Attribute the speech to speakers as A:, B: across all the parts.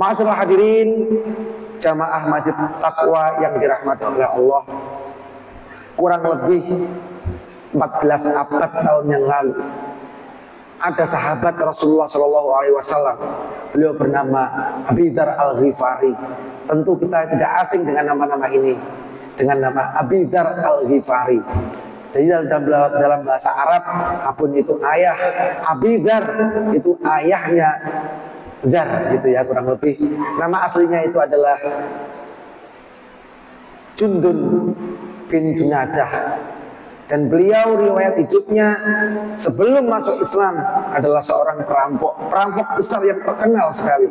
A: Ma'asyiral hadirin jamaah Masjid Taqwa yang dirahmati oleh Allah, kurang lebih 14 abad tahun yang lalu ada sahabat Rasulullah Shallallahu Alaihi Wasallam. Beliau bernama Abi Dzar Al-Ghifari. Tentu kita tidak asing dengan nama-nama ini, dengan nama Abi Dzar Al-Ghifari. Jadi dalam bahasa Arab, apun itu ayah, Abi Dzar itu ayahnya Dzar, gitu ya kurang lebih. Nama aslinya itu adalah Jundun bin Junadah. Dan beliau riwayat hidupnya sebelum masuk Islam adalah seorang perampok besar yang terkenal sekali.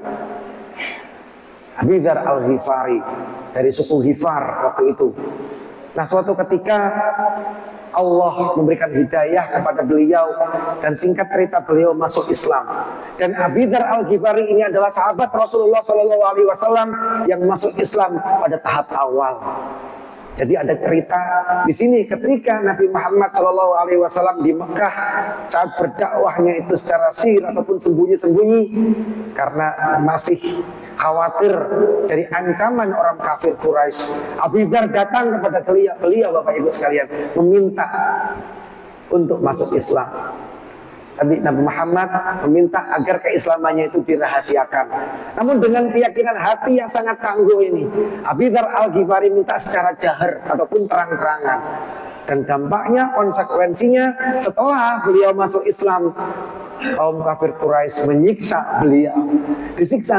A: Abi Dzar Al-Ghifari dari suku Ghifar waktu itu. Nah, suatu ketika Allah memberikan hidayah kepada beliau dan singkat cerita beliau masuk Islam. Dan Abi Dzar Al-Ghifari ini adalah sahabat Rasulullah SAW yang masuk Islam pada tahap awal. Jadi ada cerita di sini ketika Nabi Muhammad SAW di Mekah saat berdakwahnya itu secara sir ataupun sembunyi-sembunyi karena masih khawatir dari ancaman orang kafir Quraisy. Abi Dzar datang kepada beliau Bapak Ibu sekalian meminta untuk masuk Islam. Nabi Muhammad meminta agar keislamannya itu dirahasiakan. Namun dengan keyakinan hati yang sangat tangguh ini, Abi Dzar Al-Ghifari minta secara jahar ataupun terang-terangan. Dan dampaknya, konsekuensinya setelah beliau masuk Islam, kaum kafir Quraisy menyiksa beliau, disiksa.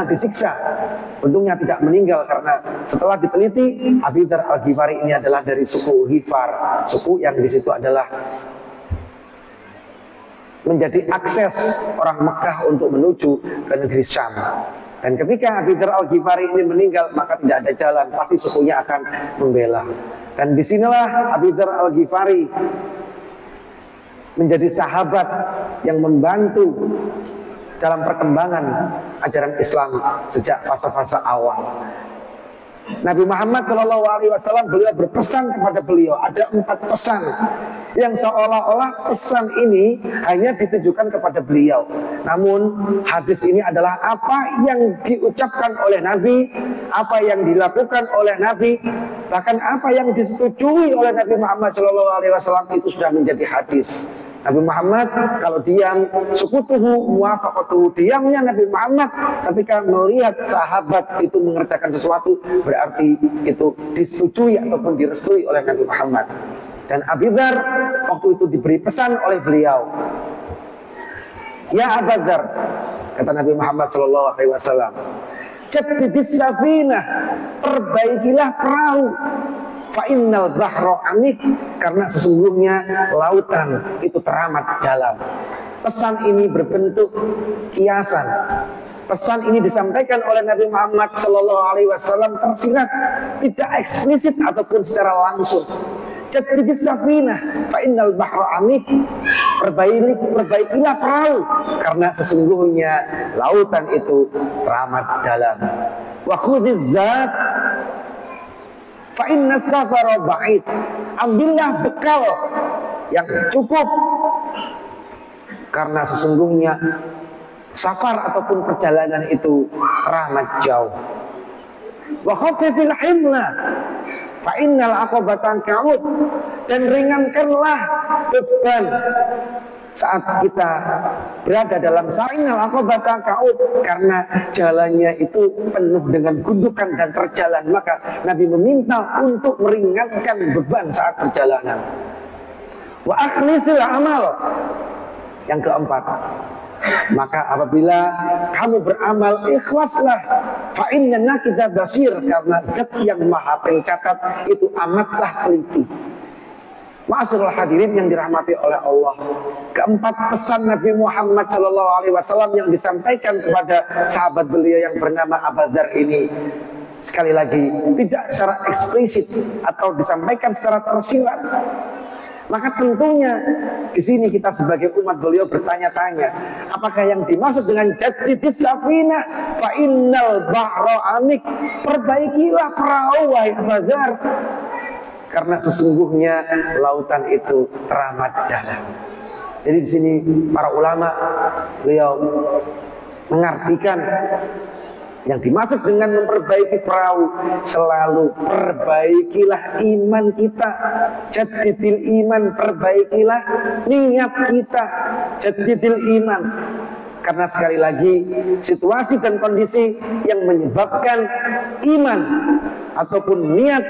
A: Untungnya tidak meninggal karena setelah diteliti Abi Dzar Al-Ghifari ini adalah dari suku Ghifar, suku yang di situ adalah menjadi akses orang Mekah untuk menuju ke negeri Syam. Dan ketika Abi Dzar Al-Ghifari ini meninggal, maka tidak ada jalan, pasti sukunya akan membela. Dan disinilah Abi Dzar Al-Ghifari menjadi sahabat yang membantu dalam perkembangan ajaran Islam sejak fase-fase awal. Nabi Muhammad SAW beliau berpesan kepada beliau ada 4 pesan yang seolah-olah pesan ini hanya ditujukan kepada beliau. Namun hadis ini adalah apa yang diucapkan oleh Nabi, apa yang dilakukan oleh Nabi, bahkan apa yang disetujui oleh Nabi Muhammad SAW itu sudah menjadi hadis. Nabi Muhammad kalau diam, sukutuhu muwafaqatuhu, diamnya Nabi Muhammad ketika melihat sahabat itu mengerjakan sesuatu berarti itu disetujui ataupun direstui oleh Nabi Muhammad. Dan Abi Dzar waktu itu diberi pesan oleh beliau, ya Abu Dzar, kata Nabi Muhammad SAW, jaddidis safinah, perbaikilah perahu, fa innal bahra amik, karena sesungguhnya lautan itu teramat dalam. Pesan ini berbentuk kiasan. Pesan ini disampaikan oleh Nabi Muhammad SAW tersirat, tidak eksplisit ataupun secara langsung. Jaddidis safinah, fa innal bahra amik, perbaikilah perahu karena sesungguhnya lautan itu teramat dalam. Wa khudhiz zat fa inna safara ba'id, ambillah bekal yang cukup karena sesungguhnya safar ataupun perjalanan itu teramat jauh. Wa khaffifil himla fa innal aqabatan ka'ud, dan ringankanlah beban saat kita berada dalam sarinal aqabatan ka'ud, karena jalannya itu penuh dengan gundukan dan terjalan. Maka Nabi meminta untuk meringankan beban saat perjalanan. Wa akhlisil amal, yang keempat, maka apabila kamu beramal ikhlaslah, fa inna nakida basir, karena zat yang maha pencatat itu amatlah teliti. Ma'asyiral hadirin yang dirahmati oleh Allah, keempat pesan Nabi Muhammad SAW yang disampaikan kepada sahabat beliau yang bernama Abu Dzar ini, sekali lagi tidak secara eksplisit atau disampaikan secara tersirat. Maka tentunya di sini kita sebagai umat beliau bertanya-tanya, apakah yang dimaksud dengan jaddidis safinah fa innal bahra amik, perbaikilah perahu wahai Abu Dzar, karena sesungguhnya lautan itu teramat dalam. Jadi di sini para ulama beliau mengartikan Yang dimaksud dengan memperbaiki perahu, selalu perbaikilah iman kita. Jadidil iman, perbaikilah niat kita. Jadidil iman. Karena sekali lagi situasi dan kondisi yang menyebabkan iman ataupun niat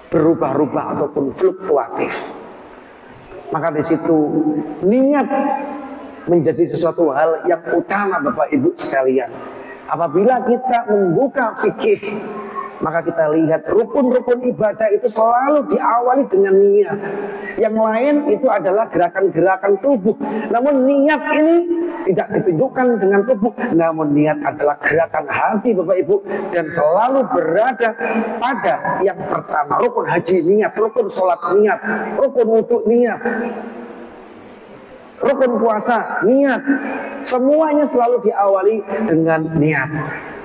A: berubah-ubah ataupun fluktuatif. Maka di situ niat menjadi sesuatu hal yang utama, Bapak Ibu sekalian. Apabila kita membuka fikih, maka kita lihat rukun-rukun ibadah itu selalu diawali dengan niat. Yang lain itu adalah gerakan-gerakan tubuh. Namun niat ini tidak ditunjukkan dengan tubuh, namun niat adalah gerakan hati, Bapak Ibu, dan selalu berada pada yang pertama. Rukun haji niat, rukun sholat niat, rukun wudu niat, rukun puasa niat. Semuanya selalu diawali dengan niat.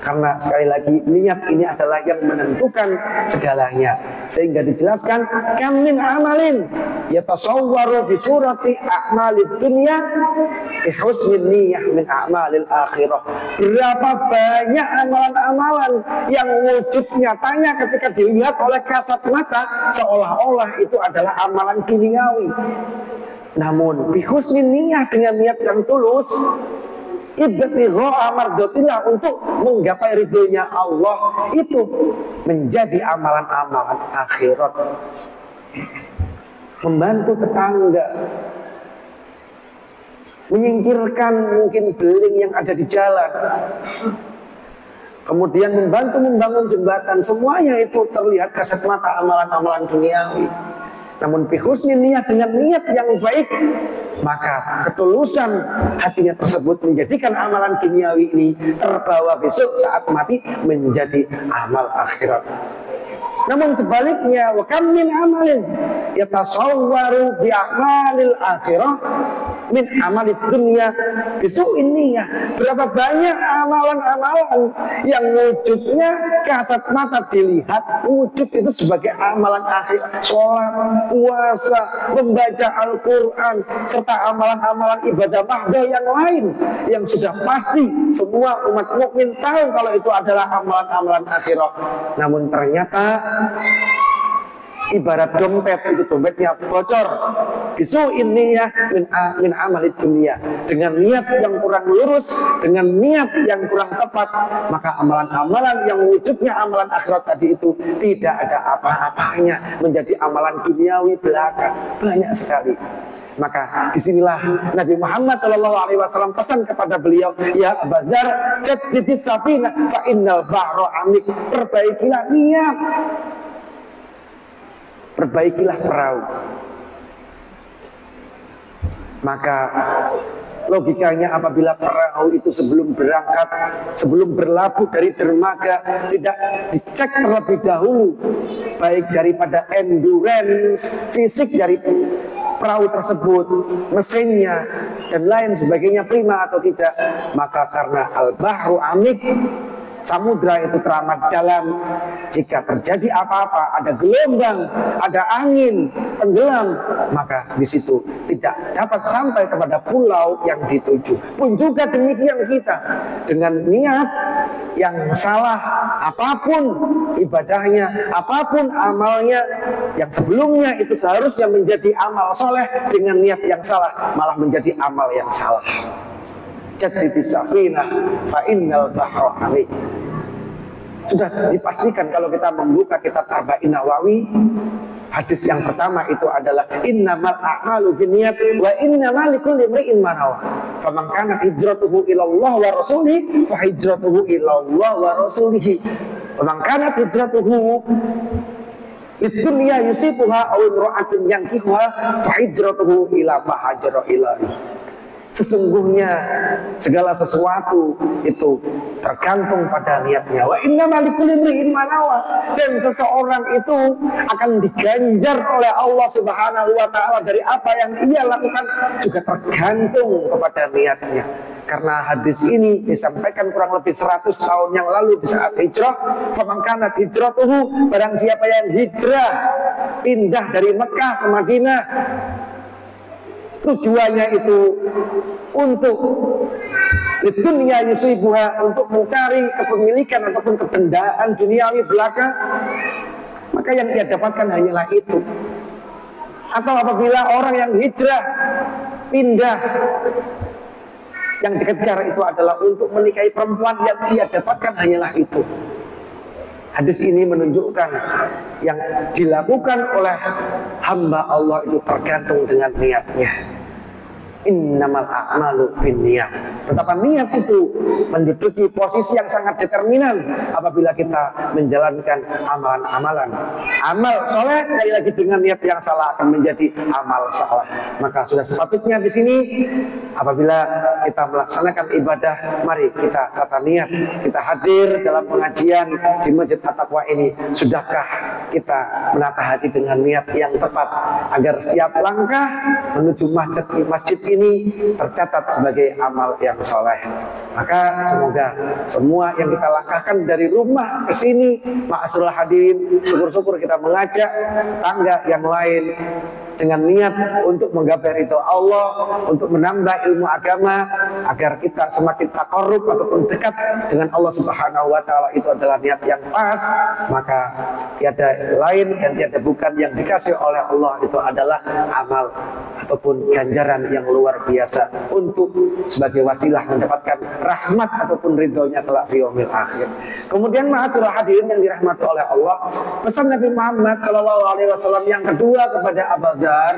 A: Karena sekali lagi niat ini adalah yang menentukan segalanya. Sehingga dijelaskan kam min amalin yatasawwaru bi surati a'malid dunya bi husnin niyyah min a'malil akhirah. Berapa banyak amalan-amalan yang wujud nyatanya ketika dilihat oleh kasat mata seolah-olah itu adalah amalan duniawi. Namun bi husnin niyyah, dengan niat yang tulus, ibtigha mardatillah, untuk menggapai ridhonya Allah, itu menjadi amalan-amalan akhirat. Membantu tetangga, menyingkirkan mungkin beling yang ada di jalan, kemudian membantu membangun jembatan, semuanya itu terlihat kasat mata amalan-amalan duniawi. Namun bihusni niat, dengan niat yang baik, maka ketulusan hatinya tersebut menjadikan amalan duniawi ini terbawa besok saat mati menjadi amal akhirat. Namun sebaliknya, wa kam min amalin yatasawwaru bi a'malil akhirah min amalid dunya bisu'in niyyah. Berapa banyak amalan-amalan yang wujudnya kasat mata dilihat wujud itu sebagai amalan akhir, sholat, puasa, membaca Al-Quran, serta amalan-amalan ibadah mahdoh yang lain yang sudah pasti semua umat mukmin tahu kalau itu adalah amalan-amalan akhirah. Namun ternyata ibarat dompet, itu dompetnya bocor, bisu ini ya min amalid dunia, dengan niat yang kurang lurus, dengan niat yang kurang tepat, maka amalan-amalan yang wujudnya amalan akhirat tadi itu tidak ada apa-apanya, menjadi amalan duniawi belaka, banyak sekali. Maka disinilah Nabi Muhammad SAW pesan kepada beliau, ya Abu Dzar, jaddidis safinah fa innal bahra amik. Perbaikilah niat, perbaikilah perahu. Maka logikanya apabila perahu itu sebelum berangkat, sebelum berlabuh dari dermaga, tidak dicek terlebih dahulu, baik daripada endurance fisik dari perahu tersebut, mesinnya dan lain sebagainya prima atau tidak, maka karena al-bahru amik, samudra itu teramat dalam, jika terjadi apa-apa, ada gelombang, ada angin, tenggelam, maka di situ tidak dapat sampai kepada pulau yang dituju. Pun juga demikian kita, dengan niat yang salah, apapun ibadahnya, apapun amalnya, yang sebelumnya itu seharusnya menjadi amal soleh, dengan niat yang salah malah menjadi amal yang salah. Jaddidis safinah fa innal bahra amik. Sudah dipastikan kalau kita membuka kitab Arba'in Nawawi, hadis yang pertama itu adalah innamal a'malu binniyat wa innamal likulli imri'in ma nawa. Faman kanat hijratuhu ila Allah wa rasulihi fa hijratuhu ila Allah wa rasulihi. Faman kanat hijratuhu lidunya yusifuha aw imra'atin yankihuha fa hijratuhu ila ma hajara ilaihi. Sesungguhnya segala sesuatu itu tergantung pada niatnya. Wa innamal likulli imri'in ma nawa. Dan seseorang itu akan diganjar oleh Allah Subhanahu wa taala dari apa yang ia lakukan, juga tergantung kepada niatnya. Karena hadis ini disampaikan kurang lebih 100 tahun yang lalu di saat hijrah. Faman kanat hijratuhu, barang siapa yang hijrah pindah dari Mekah ke Madinah, tujuannya itu untuk dunia yusibuha, untuk mencari kepemilikan ataupun kebendaan duniawi belaka, maka yang ia dapatkan hanyalah itu. Atau apabila orang yang hijrah, pindah, yang dikejar itu adalah untuk menikahi perempuan, yang ia dapatkan hanyalah itu. Hadis ini menunjukkan yang dilakukan oleh hamba Allah itu tergantung dengan niatnya. Innamal a'malu binniyat. Betapa niat itu menduduki posisi yang sangat determinan apabila kita menjalankan amalan-amalan. Amal soleh sekali lagi dengan niat yang salah akan menjadi amal salah. Maka sudah sepatutnya di sini apabila kita melaksanakan ibadah, mari kita tata niat. Kita hadir dalam pengajian di Masjid At-Taqwa ini. Sudahkah kita menata hati dengan niat yang tepat agar setiap langkah menuju masjid ini tercatat sebagai amal yang soleh. Maka semoga semua yang kita langkahkan dari rumah ke sini, ma'asyiral hadirin, syukur-syukur kita mengajak tangga yang lain dengan niat untuk menggapai ridho Allah, untuk menambah ilmu agama agar kita semakin takarrub ataupun dekat dengan Allah Subhanahu wa taala. Itu adalah niat yang pas, maka tiada lain dan tiada bukan yang dikasih oleh Allah itu adalah amal ataupun ganjaran yang luar biasa untuk sebagai wasilah mendapatkan rahmat ataupun ridhonya kelak fi yaumil akhir. Kemudian ma'asyiral hadirin yang dirahmati oleh Allah, pesan Nabi Muhammad sallallahu alaihi wasallam yang kedua kepada Abu Dzar,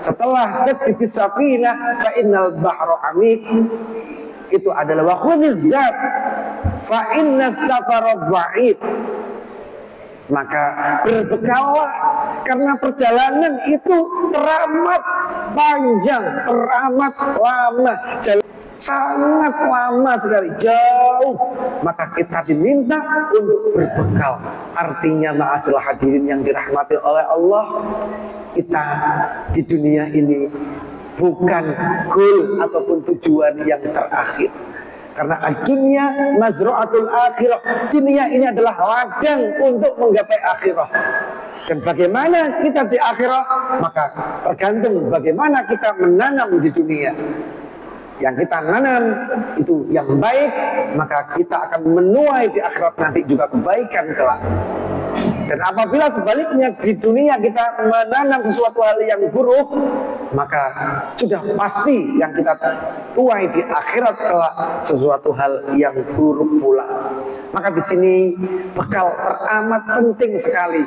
A: setelah jaddi safina fa innal bahra amik, itu adalah wa khudhiz zat fa innas safara ba'id. Maka berbekallah karena perjalanan itu teramat panjang, teramat lama, sangat lama sekali, jauh. Maka kita diminta untuk berbekal. Artinya ma'asyiral hadirin yang dirahmati oleh Allah, kita di dunia ini bukan goal ataupun tujuan yang terakhir. Karena dunia mazru'atul akhirah. Dunia ini adalah ladang untuk menggapai akhirah. Dan bagaimana kita di akhirah, maka tergantung bagaimana kita menanam di dunia. Yang kita nanam itu yang baik, maka kita akan menuai di akhirat nanti juga kebaikan kelak. Dan apabila sebaliknya di dunia kita menanam sesuatu hal yang buruk, maka sudah pasti yang kita tuai di akhirat kelak sesuatu hal yang buruk pula. Maka di sini bekal teramat penting sekali.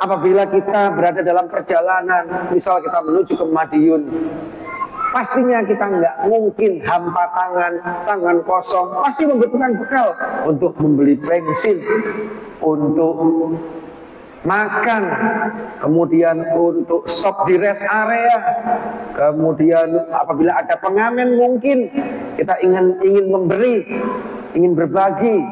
A: Apabila kita berada dalam perjalanan, misal kita menuju ke Madiun, pastinya kita nggak mungkin hampa tangan kosong. Pasti membutuhkan bekal untuk membeli bensin, untuk makan, kemudian untuk stop di rest area, kemudian apabila ada pengamen mungkin kita ingin memberi, ingin berbagi.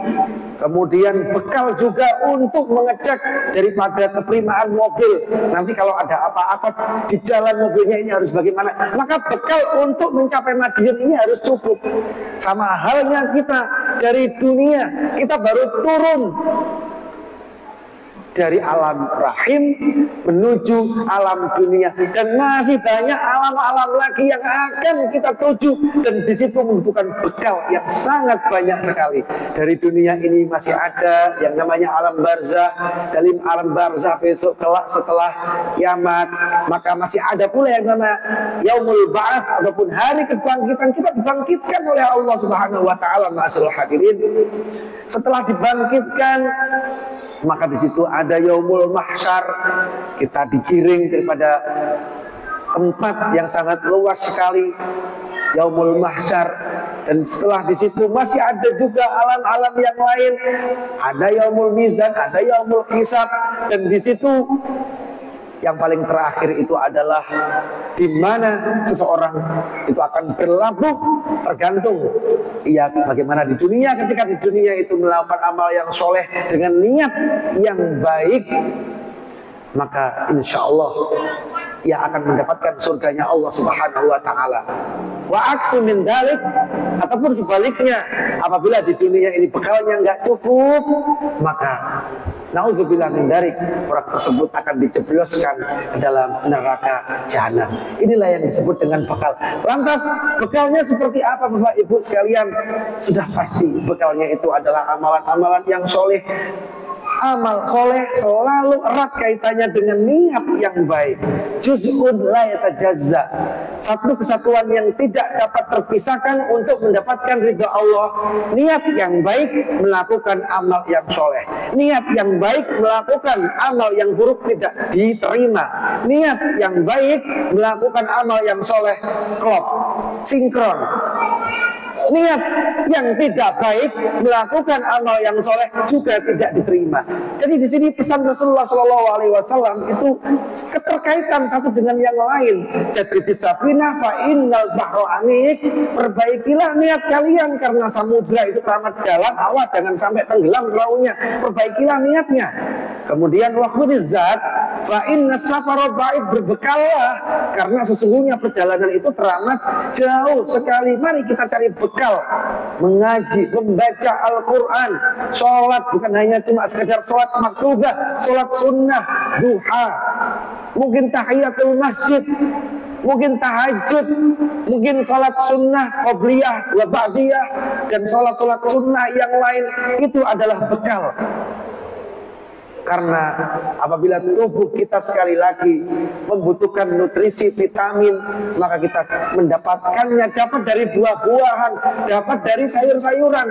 A: Kemudian bekal juga untuk mengecek daripada keprimaan mobil. Nanti kalau ada apa-apa di jalan mobilnya ini harus bagaimana. Maka bekal untuk mencapai Madiun ini harus cukup. Sama halnya kita dari dunia, kita baru turun dari alam rahim menuju alam dunia, dan masih banyak alam-alam lagi yang akan kita tuju, dan di situ membutuhkan bekal yang sangat banyak sekali. Dari dunia ini masih ada yang namanya alam barzah, dalam alam barzah besok kelak setelah kiamat, maka masih ada pula yang namanya yaumul ba'ats ataupun hari kebangkitan. Kita dibangkitkan oleh Allah Subhanahu wa taala, ma'asyiral hadirin. Setelah dibangkitkan, maka di situ ada yaumul mahsyar. Kita digiring daripada tempat yang sangat luas sekali, yaumul mahsyar. Dan setelah di situ masih ada juga alam-alam yang lain. Ada yaumul mizan, ada yaumul hisab. Dan di situ yang paling terakhir itu adalah di mana seseorang itu akan berlabuh, tergantung ia bagaimana di dunia. Ketika di dunia itu melakukan amal yang soleh dengan niat yang baik, maka insya Allah ia akan mendapatkan surganya Allah Subhanahu wa taala. Wa aksu min dalik, ataupun sebaliknya, apabila di dunia ini bekalnya nggak cukup, maka naudzubillah min dzalik, orang tersebut akan dijebloskan ke dalam neraka jahanam. Inilah yang disebut dengan bekal. Lantas bekalnya seperti apa Bapak Ibu sekalian? Sudah pasti bekalnya itu adalah amalan-amalan yang soleh. Amal soleh selalu erat kaitannya dengan niat yang baik. Juz'un la yatajazza, satu kesatuan yang tidak dapat terpisahkan untuk mendapatkan ridha Allah. Niat yang baik melakukan amal yang soleh, niat yang baik melakukan amal yang buruk tidak diterima. Niat yang baik melakukan amal yang soleh klop, sinkron. Niat yang tidak baik melakukan amal yang soleh juga tidak diterima. Jadi di sini pesan Rasulullah SAW itu keterkaitan satu dengan yang lain. Jadi bisafina fa innal bahra amik, perbaikilah niat kalian karena samudra itu teramat dalam, awas jangan sampai tenggelam perahunya. Perbaikilah niatnya. Kemudian wakhudizat fa inna safara ba'id, berbekallah karena sesungguhnya perjalanan itu teramat jauh sekali. Mari kita cari bekal, mengaji, membaca Al-Quran, sholat, bukan hanya cuma sekedar sholat maktubah, sholat sunnah, duha, mungkin tahiyatul masjid, mungkin tahajud, mungkin sholat sunnah, qobliyah, wa ba'diyah, dan sholat-sholat sunnah yang lain. Itu adalah bekal. Karena apabila tubuh kita sekali lagi membutuhkan nutrisi, vitamin, maka kita mendapatkannya dapat dari buah-buahan, dapat dari sayur-sayuran.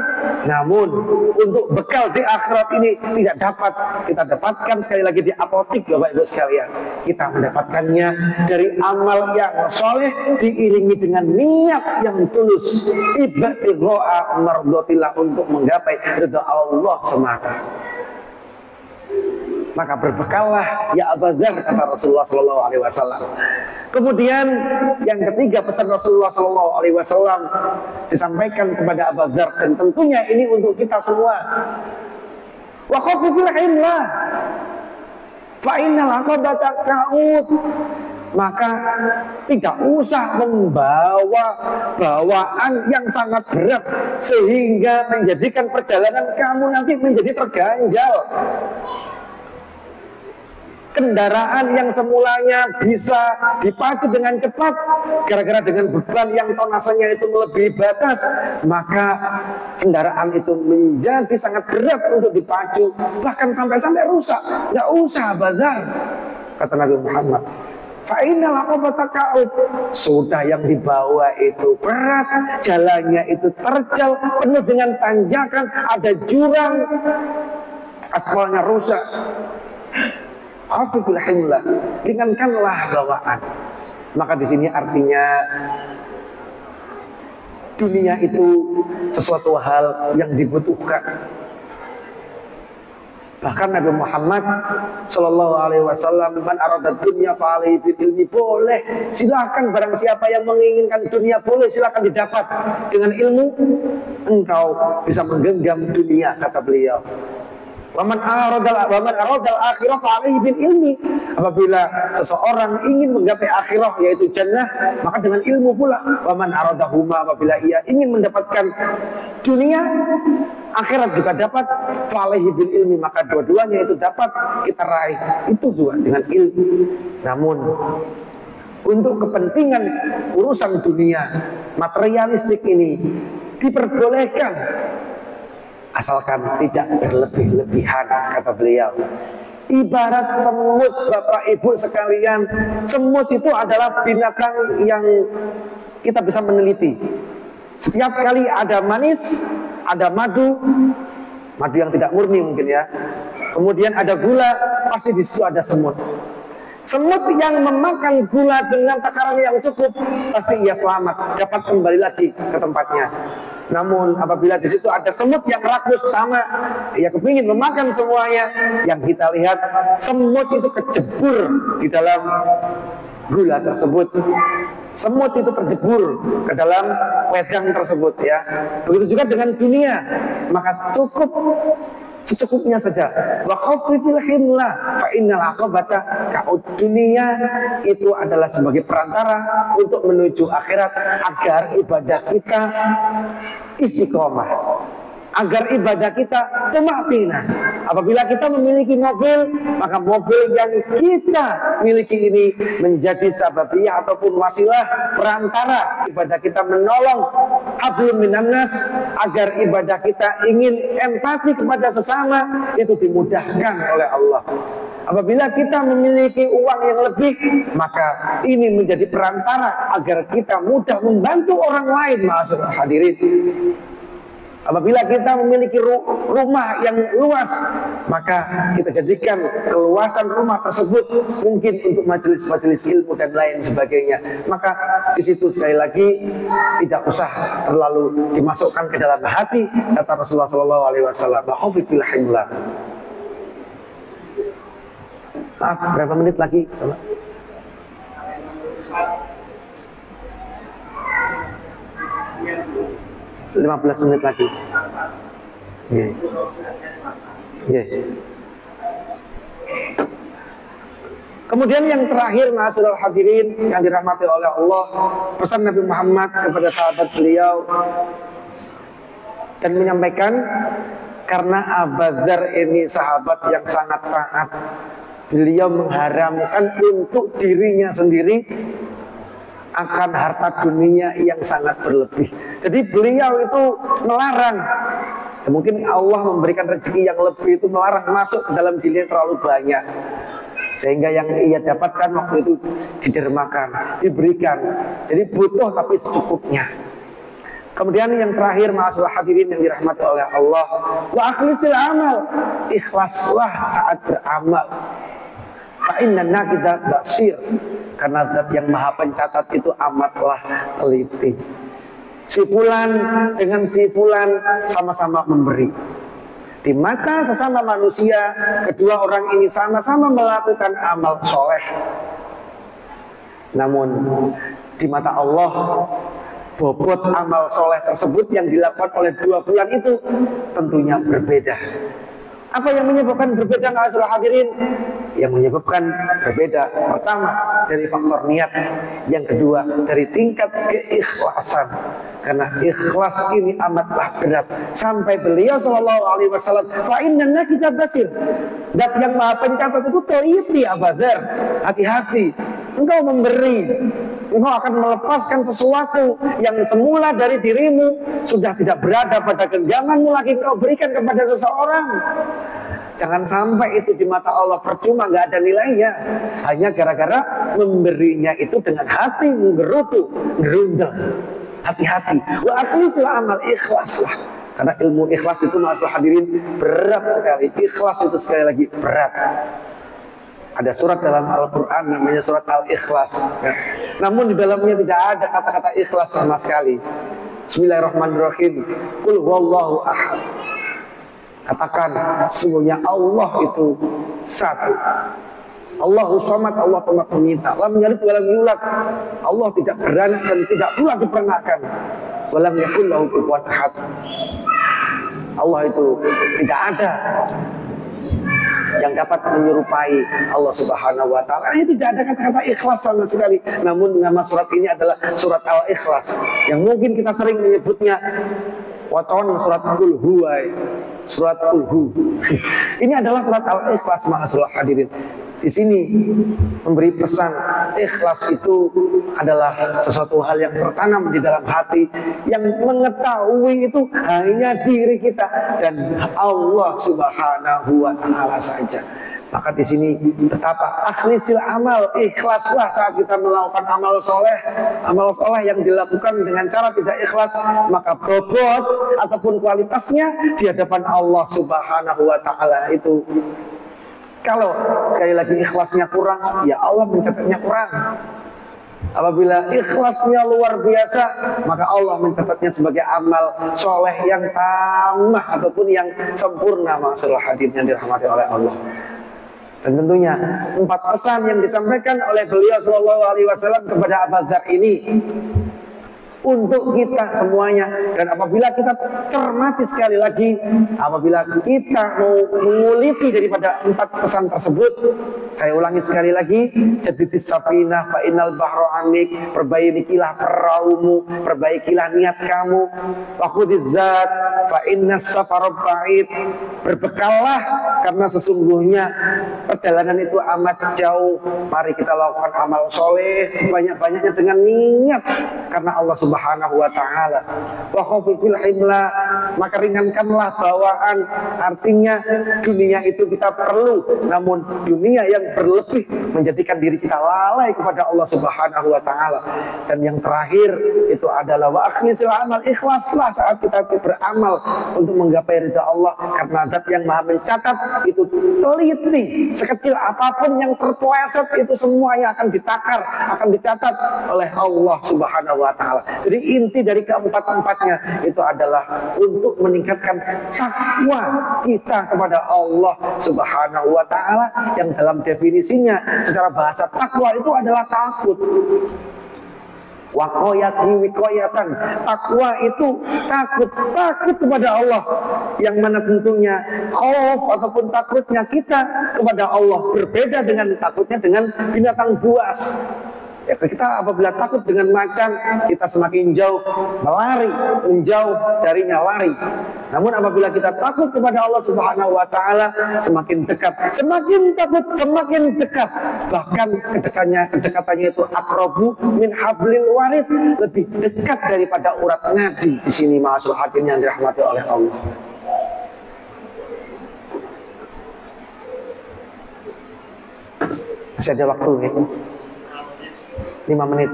A: Namun untuk bekal di akhirat ini tidak dapat kita dapatkan sekali lagi di apotik, Bapak Ibu sekalian. Kita mendapatkannya dari amal yang soleh diiringi dengan niat yang tulus, ibtigha'a mardatillah, untuk menggapai ridha Allah semata. Maka berbekallah ya Abu Dzar, kata Rasulullah SAW. Kemudian yang ketiga pesan Rasulullah SAW disampaikan kepada Abu Dzar, dan tentunya ini untuk kita semua. Wa khafifil himlah fa innal aqabata ka'ud. Maka tidak usah membawa bawaan yang sangat berat sehingga menjadikan perjalanan kamu nanti menjadi terganjal. Kendaraan yang semulanya bisa dipacu dengan cepat, gara-gara dengan beban yang tonasenya itu melebihi batas, maka kendaraan itu menjadi sangat berat untuk dipacu, bahkan sampai-sampai rusak. Nggak usah bazar, kata Nabi Muhammad. Fa'inal aqabata ka'ud, sudah yang dibawa itu berat, jalannya itu terjal, penuh dengan tanjakan, ada jurang, aspalnya rusak. Khafiful himlah, ringankanlah bawaan. Maka di sini artinya dunia itu sesuatu hal yang dibutuhkan. Bahkan Nabi Muhammad SAW, man arada dunya fa alaihi bil ilmi, boleh, silakan barang siapa yang menginginkan dunia, boleh silakan didapat. Dengan ilmu engkau bisa menggenggam dunia, kata beliau. Waman aradal akhirah fa alaihi bil ilmi. Apabila seseorang ingin menggapai akhirah yaitu jannah, maka dengan ilmu pula. Waman aradahuma, apabila ia ingin mendapatkan dunia, akhirat juga dapat, fa alaihi bil ilmi, maka dua-duanya itu dapat kita raih, itu juga dengan ilmu. Namun untuk kepentingan urusan dunia materialistik ini diperbolehkan, asalkan tidak berlebih-lebihan, kata beliau. Ibarat semut, Bapak Ibu sekalian, semut itu adalah binatang yang kita bisa meneliti. Setiap kali ada manis, ada madu yang tidak murni mungkin ya, kemudian ada gula, pasti di situ ada semut. Semut yang memakan gula dengan takaran yang cukup, pasti ia selamat, dapat kembali lagi ke tempatnya. Namun apabila di situ ada semut yang rakus, tamak, ia kepingin memakan semuanya, yang kita lihat semut itu kejebur di dalam gula tersebut. Semut itu terjebur ke dalam wedang tersebut ya. Begitu juga dengan dunia, maka cukup secukupnya saja. Wa khaffifil himla fa innal aqabata ka'ud. Dunia itu adalah sebagai perantara untuk menuju akhirat agar ibadah kita istiqomah, agar ibadah kita tumatinah. Apabila kita memiliki mobil, maka mobil yang kita miliki ini menjadi sababiyah ataupun wasilah perantara ibadah kita menolong hablum minan nas, agar ibadah kita ingin empati kepada sesama itu dimudahkan oleh Allah. Apabila kita memiliki uang yang lebih, maka ini menjadi perantara agar kita mudah membantu orang lain. Ma'asyiral hadirin, apabila kita memiliki rumah yang luas, maka kita jadikan keluasan rumah tersebut mungkin untuk majelis-majelis ilmu dan lain sebagainya. Maka di situ sekali lagi tidak usah terlalu dimasukkan ke dalam hati, kata Rasulullah SAW. Maaf, berapa menit lagi? 15 menit lagi. Yeah. Yeah. Kemudian yang terakhir, ma'asyiral hadirin yang dirahmati oleh Allah, pesan Nabi Muhammad kepada sahabat beliau dan menyampaikan, karena Abu Dzar ini sahabat yang sangat taat, beliau mengharamkan untuk dirinya sendiri akan harta dunia yang sangat berlebih. Jadi beliau itu melarang, ya mungkin Allah memberikan rezeki yang lebih itu melarang masuk ke dalam diri yang terlalu banyak, sehingga yang ia dapatkan waktu itu didermakan, diberikan. Jadi butuh tapi secukupnya. Kemudian yang terakhir, ma'asyiral hadirin yang dirahmati oleh Allah, wa akhlisil amal, ikhlaslah saat beramal. Fa inna nakida basir, karena zat yang maha pencatat itu amatlah teliti. Si fulan dengan si fulan sama-sama memberi. Di mata sesama manusia, kedua orang ini sama-sama melakukan amal soleh. Namun di mata Allah, bobot amal soleh tersebut yang dilakukan oleh dua fulan itu tentunya berbeda. Apa yang menyebabkan berbeda, ma'asyiral hadirin? Yang menyebabkan berbeda, pertama dari faktor niat, yang kedua dari tingkat keikhlasan. Karena ikhlas ini amatlah berat, sampai beliau SAW, fa inna kita basir, dat yang maha pencatat itu teliti, Abu Dzar, hati-hati. Engkau memberi, engkau akan melepaskan sesuatu yang semula dari dirimu sudah tidak berada pada genggamanmu lagi, engkau berikan kepada seseorang. Jangan sampai itu di mata Allah percuma, nggak ada nilainya, hanya gara-gara memberinya itu dengan hati menggerutu, gerundel. Hati-hati. Wa akhlisil amal, ikhlaslah. Karena ilmu ikhlas itu, ma'asyiral hadirin, berat sekali. Ikhlas itu sekali lagi berat. Ada surat dalam Al-Quran namanya surat Al-Ikhlas, ya. Namun di dalamnya tidak ada kata-kata ikhlas sama sekali. Bismillahirrahmanirrahim. Qul huwallahu ahad. Katakan, sungguhnya Allah itu satu. Allahu Samad, Allah Maha Penyita. Lam yalid wa lam yulad. Allah tidak beranak dan tidak pula dipernahkan. Wa lam yakul lahu kufuwan ahad. Allah itu tidak ada yang dapat menyerupai Allah Subhanahu wa taala. Ini tidak ada kata-kata ikhlas sama sekali. Namun nama surat ini adalah surat Al-Ikhlas, yang mungkin kita sering menyebutnya waton surat Qul surat Qul. Ini adalah surat Al-Ikhlas, ma'asyiral hadirin. Di sini memberi pesan ikhlas itu adalah sesuatu hal yang tertanam di dalam hati, yang mengetahui itu hanya diri kita dan Allah Subhanahu wa taala saja. Maka di sini betapa akhlisil amal, ikhlaslah saat kita melakukan amal soleh yang dilakukan dengan cara tidak ikhlas, maka bobot ataupun kualitasnya di hadapan Allah Subhanahu wa taala itu, kalau sekali lagi ikhlasnya kurang, ya Allah mencatatnya kurang. Apabila ikhlasnya luar biasa, maka Allah mencatatnya sebagai amal soleh yang tamah ataupun yang sempurna, ma'asyiral hadirin yang dirahmati oleh Allah. Dan tentunya 4 pesan yang disampaikan oleh beliau SAW kepada Abu Dzar ini, untuk kita semuanya. Dan apabila kita cermati sekali lagi, apabila kita mau menguliti daripada 4 pesan tersebut, saya ulangi sekali lagi, jaditis safinah fa innal bahra amik, perbaikilah perahumu, perbaikilah niat kamu, wa khudiz zat fa innas safara ba'id, berbekallah karena sesungguhnya perjalanan itu amat jauh. Mari kita lakukan amal soleh sebanyak-banyaknya dengan niat karena Allah Subhanahu wa ta'ala. Wa khafifil himla, maka ringankanlah bawaan. Artinya dunia itu kita perlu, namun dunia yang berlebih menjadikan diri kita lalai kepada Allah Subhanahu wa ta'ala. Dan yang terakhir itu adalah wa akhlisil amal, ikhlaslah saat kita beramal untuk menggapai ridha Allah, karena zat yang maha mencatat itu teliti. Sekecil apapun yang terpeleset itu semuanya akan ditakar, akan dicatat oleh Allah Subhanahu wa ta'ala. Jadi inti dari keempat-empatnya itu adalah untuk meningkatkan takwa kita kepada Allah Subhanahu wa ta'ala, yang dalam definisinya secara bahasa takwa itu adalah takut. Wakoyati wikoyatan, takwa itu takut kepada Allah, yang mana tentunya khauf ataupun takutnya kita kepada Allah berbeda dengan takutnya dengan binatang buas. Ya, kita apabila takut dengan macan, kita semakin jauh melari, menjauh darinya lari. Namun apabila kita takut kepada Allah Subhanahu wa ta'ala, semakin dekat, semakin takut, semakin dekat. Bahkan kedekatannya itu aqrabu min hablil warid, lebih dekat daripada urat nadi. Di sini ma'asyil hadirin yang dirahmati oleh Allah. Masih ada waktu ya? 5 menit.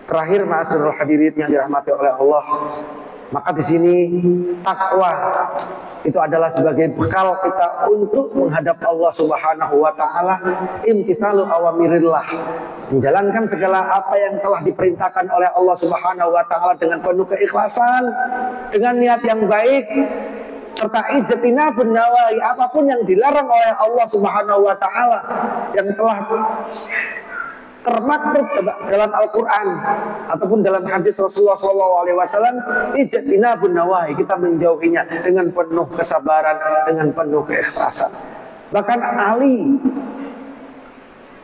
A: Terakhir ma'asyiral hadirin yang dirahmati oleh Allah, maka di sini takwa itu adalah sebagai bekal kita untuk menghadap Allah Subhanahu wa ta'ala. Imtithalu awamirillah, menjalankan segala apa yang telah diperintahkan oleh Allah Subhanahu wa ta'ala dengan penuh keikhlasan, dengan niat yang baik, serta ijtinabun nawahi, apapun yang dilarang oleh Allah Subhanahu wa ta'ala yang telah termaktub dalam Al-Quran ataupun dalam hadis Rasulullah SAW, ijtinabun nawahi, kita menjauhinya dengan penuh kesabaran, dengan penuh keikhlasan. Bahkan Ali,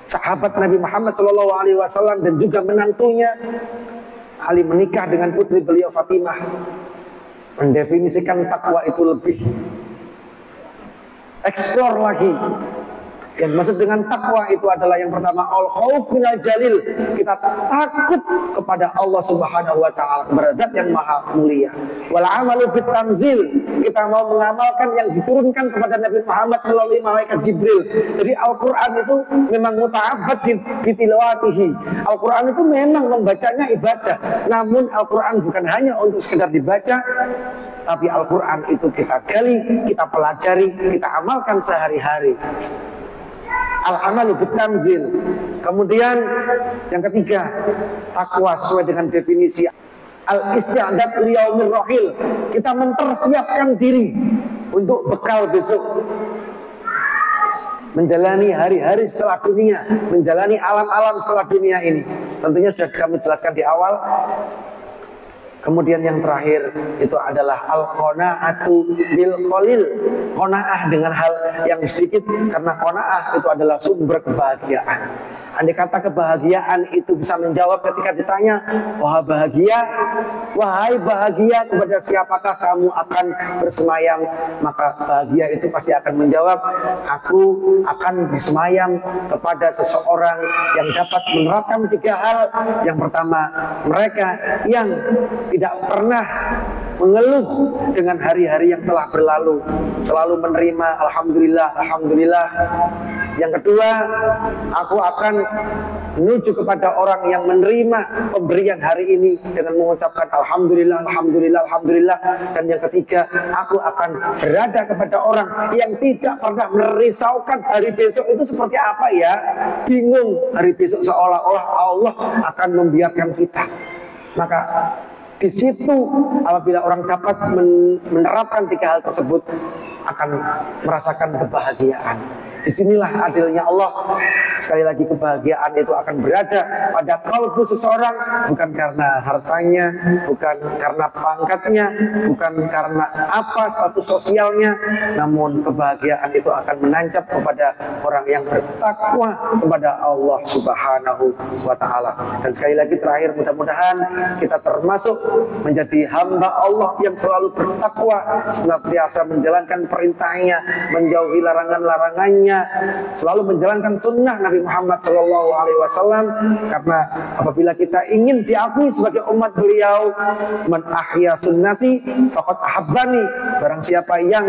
A: sahabat Nabi Muhammad SAW dan juga menantunya, Ali menikah dengan putri beliau Fatimah, mendefinisikan takwa itu lebih eksplor lagi. Yang maksud dengan takwa itu adalah yang pertama, al-khauf minal jalil, kita takut kepada Allah Subhanahu wa ta'ala, kepada zat yang maha mulia. Wal amalu bit tanzil, kita mau mengamalkan yang diturunkan kepada Nabi Muhammad melalui malaikat Jibril. Jadi Al-Quran itu memang muta'abbad bitilawatihi. Al-Quran itu memang membacanya ibadah, namun Al-Quran bukan hanya untuk sekedar dibaca, tapi Al-Quran itu kita gali, kita pelajari, kita amalkan sehari-hari. Al-amalu bitanzil. Kemudian yang ketiga, takwa sesuai dengan definisi al-isti'dad liyaumir rahil, kita mempersiapkan diri untuk bekal besok, menjalani hari-hari setelah dunia, menjalani alam-alam setelah dunia ini. Tentunya sudah kami jelaskan di awal. Kemudian yang terakhir itu adalah al-qanaatu bil qalil, qanaah dengan hal yang sedikit, karena qanaah itu adalah sumber kebahagiaan. Andai kata kebahagiaan itu bisa menjawab ketika ditanya, wahai bahagia, kepada siapakah kamu akan bersemayam? Maka bahagia itu pasti akan menjawab, aku akan bersemayam kepada seseorang yang dapat menerapkan 3 hal. Yang pertama, mereka yang tidak pernah mengeluh dengan hari-hari yang telah berlalu, selalu menerima alhamdulillah, alhamdulillah. Yang kedua, aku akan menuju kepada orang yang menerima pemberian hari ini dengan mengucapkan alhamdulillah, alhamdulillah, alhamdulillah. Dan yang ketiga, aku akan berada kepada orang yang tidak pernah merisaukan hari besok itu seperti apa ya, bingung hari besok, seolah-olah Allah akan membiarkan kita. Maka di situ apabila orang dapat menerapkan 3 hal tersebut, akan merasakan kebahagiaan. Disinilah adilnya Allah. Sekali lagi, kebahagiaan itu akan berada pada kalbu seseorang, bukan karena hartanya, bukan karena pangkatnya, bukan karena apa status sosialnya, namun kebahagiaan itu akan menancap kepada orang yang bertakwa kepada Allah Subhanahu wa Ta'ala. Dan sekali lagi terakhir, mudah-mudahan kita termasuk menjadi hamba Allah yang selalu bertakwa, senantiasa menjalankan perintahnya, menjauhi larangan-larangannya, selalu menjalankan sunnah Nabi Muhammad SAW. Karena apabila kita ingin diakui sebagai umat beliau, man ahya sunnati faqad ahabbani, barang siapa yang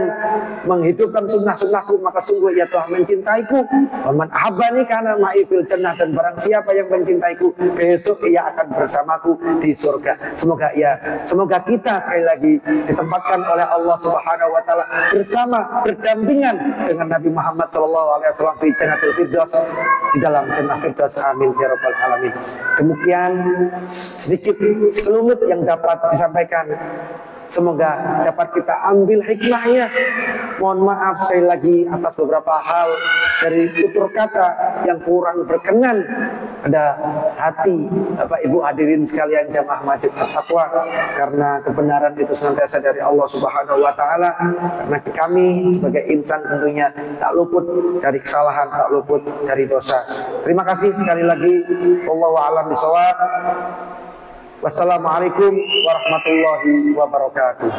A: menghidupkan sunnah-sunnahku maka sungguh ia telah mencintaiku. Man ahabbani kana ma'i fil jannah, dan barang siapa yang mencintaiku besok ia akan bersamaku di surga. Semoga kita sekali lagi ditempatkan oleh Allah Subhanahu wa Ta'ala bersama, berdampingan dengan Nabi Muhammad SAW di Jannatul Firdaus, di dalam Jannah Firdaus. Amin ya rabbal alamin. Demikian sedikit sekelumit yang dapat disampaikan. Semoga dapat kita ambil hikmahnya. Mohon maaf sekali lagi atas beberapa hal dari tutur kata yang kurang berkenan pada hati Bapak Ibu hadirin sekalian jamaah Masjid At-Taqwa, karena kebenaran itu senantiasa dari Allah Subhanahu wa Ta'ala. Karena kami sebagai insan tentunya tak luput dari kesalahan, tak luput dari dosa. Terima kasih sekali lagi. Wallahu a'lam bishawab. Wassalamualaikum warahmatullahi wabarakatuh.